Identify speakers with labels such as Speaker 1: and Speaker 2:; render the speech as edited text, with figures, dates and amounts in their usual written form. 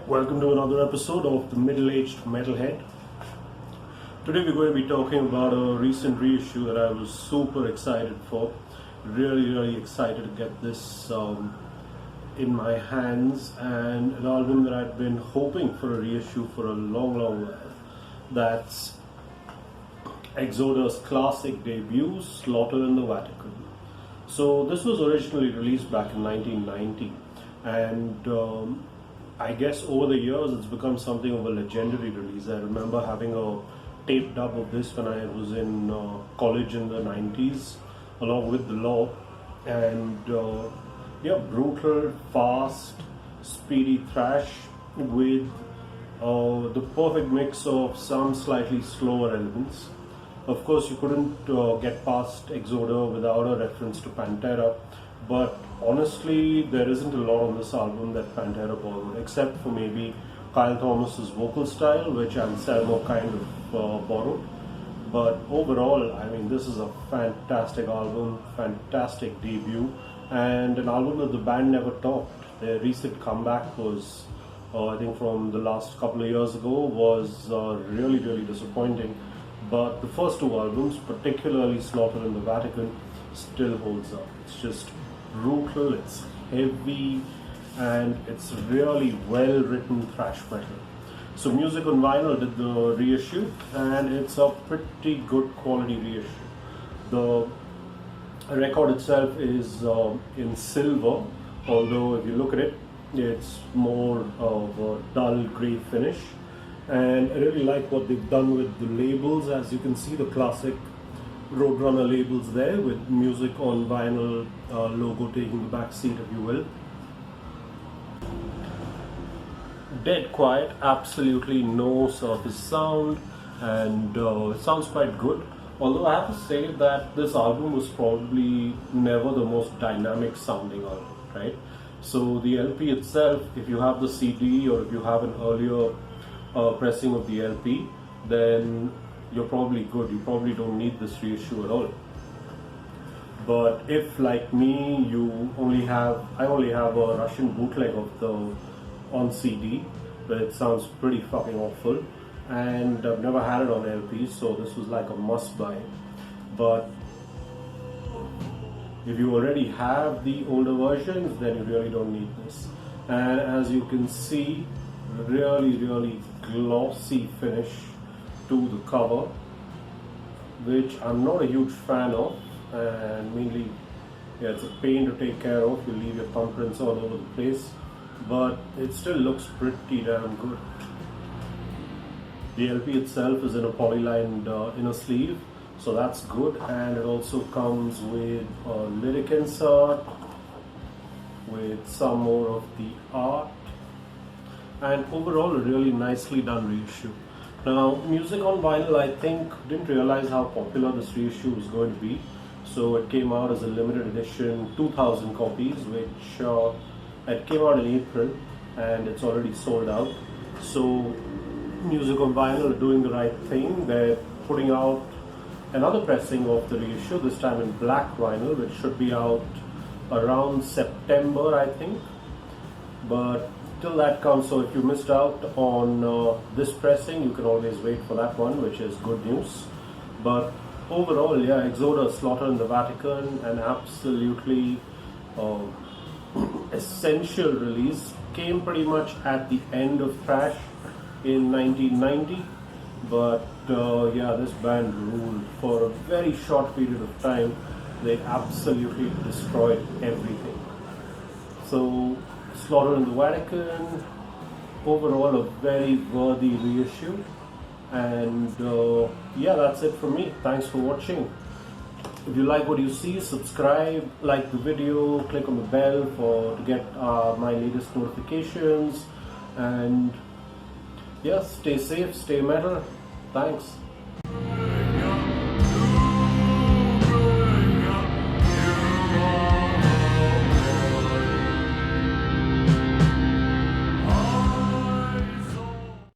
Speaker 1: Welcome to another episode of The Middle-Aged Metalhead. Today we're going to be talking about a recent reissue that I was super excited for. Really excited to get this in my hands, and an album that I'd been hoping for a reissue for a long while. That's Exhorder's classic debut, Slaughter in the Vatican. So this was originally released back in 1990, and I guess over the years it's become something of a legendary release. I remember having a tape dub of this when I was in college in the 90s along with the law, and brutal, fast, speedy thrash with the perfect mix of some slightly slower elements. Of course, you couldn't get past Exhorder without a reference to Pantera, but honestly, there isn't a lot on this album that Pantera borrowed, except for maybe Kyle Thomas's vocal style, which Anselmo kind of borrowed. But overall, I mean, this is a fantastic album, fantastic debut, and an album that the band never topped. Their recent comeback was, I think from the last couple of years ago, was really disappointing. But the first two albums, particularly Slaughter in the Vatican, still holds up. It's just brutal, it's heavy, and it's really well written thrash metal. So Music on Vinyl did the reissue, and it's a pretty good quality reissue. The record itself is in silver, although if you look at it, it's more of a dull grey finish. And I really like what they've done with the labels. As you can see, the classic Roadrunner labels there with Music on Vinyl logo taking the back seat, if you will. Dead quiet, absolutely no surface sound, and it sounds quite good. Although I have to say that this album was probably never the most dynamic sounding album, right? So the LP itself, if you have the CD or if you have an earlier pressing of the LP, then you're probably good. You probably don't need this reissue at all. But if, like me, I only have a Russian bootleg of the on CD, but it sounds pretty fucking awful, and I've never had it on LP, so this was like a must buy. But if you already have the older versions, then you really don't need this. And as you can see, really glossy finish to the cover, which I'm not a huge fan of, and mainly it's a pain to take care of. You leave your thumbprints all over the place, but it still looks pretty damn good. The LP itself is in a polylined inner sleeve, so that's good, and it also comes with a lyric insert with some more of the art, and overall a really nicely done reissue. Now, Music on Vinyl, I think, didn't realize how popular this reissue was going to be, so it came out as a limited edition, 2,000 copies, which it came out in April, and it's already sold out. So Music on Vinyl are doing the right thing. They're putting out another pressing of the reissue, this time in black vinyl, which should be out around September, I think. But till that comes, so if you missed out on this pressing, you can always wait for that one, which is good news. But overall, Exhorder, Slaughter in the Vatican, an absolutely essential release. Came pretty much at the end of thrash in 1990, but this band ruled for a very short period of time. They absolutely destroyed everything. So Slaughter in the Vatican, overall a very worthy reissue, and that's it from me. Thanks for watching. If you like what you see, subscribe, like the video, click on the bell to get my latest notifications, and stay safe, stay metal. Thanks.